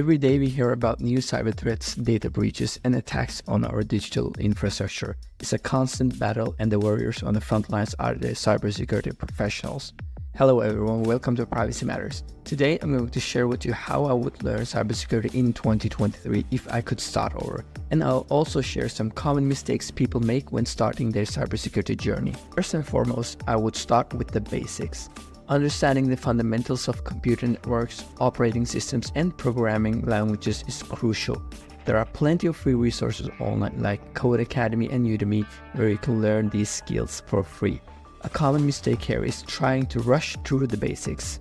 Every day we hear about new cyber threats, data breaches, and attacks on our digital infrastructure. It's a constant battle, and the warriors on the front lines are the cybersecurity professionals. Hello everyone, welcome to Privacy Matters. Today I'm going to share with you how I would learn cybersecurity in 2023 if I could start over. And I'll also share some common mistakes people make when starting their cybersecurity journey. First and foremost, I would start with the basics. Understanding the fundamentals of computer networks, operating systems, and programming languages is crucial. There are plenty of free resources online like Code Academy and Udemy where you can learn these skills for free. A common mistake here is trying to rush through the basics.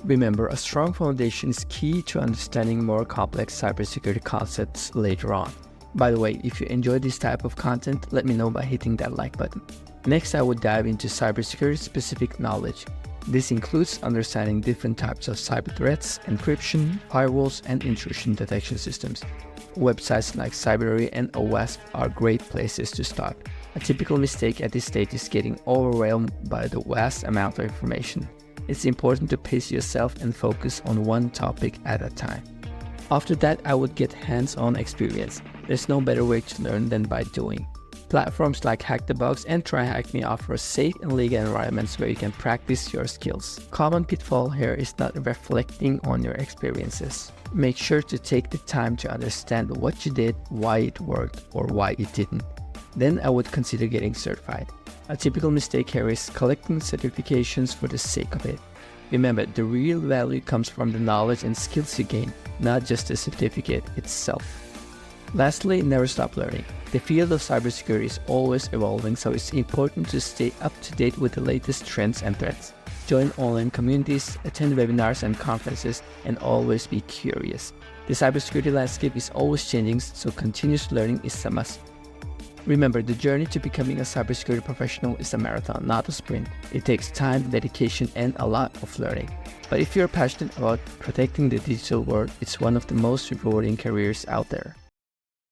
Remember, a strong foundation is key to understanding more complex cybersecurity concepts later on. By the way, if you enjoy this type of content, let me know by hitting that like button. Next, I would dive into cybersecurity-specific knowledge. This includes understanding different types of cyber threats, encryption, firewalls, and intrusion detection systems. Websites like Cybersecurity and OWASP are great places to start. A typical mistake at this stage is getting overwhelmed by the vast amount of information. It's important to pace yourself and focus on one topic at a time. After that, I would get hands-on experience. There's no better way to learn than by doing. Platforms like Hack the Box and TryHackMe offer safe and legal environments where you can practice your skills. Common pitfall here is not reflecting on your experiences. Make sure to take the time to understand what you did, why it worked, or why it didn't. Then I would consider getting certified. A typical mistake here is collecting certifications for the sake of it. Remember, the real value comes from the knowledge and skills you gain, not just the certificate itself. Lastly, never stop learning. The field of cybersecurity is always evolving, so it's important to stay up to date with the latest trends and threats. Join online communities, attend webinars and conferences, and always be curious. The cybersecurity landscape is always changing, so continuous learning is a must. Remember, the journey to becoming a cybersecurity professional is a marathon, not a sprint. It takes time, dedication, and a lot of learning. But if you're passionate about protecting the digital world, it's one of the most rewarding careers out there.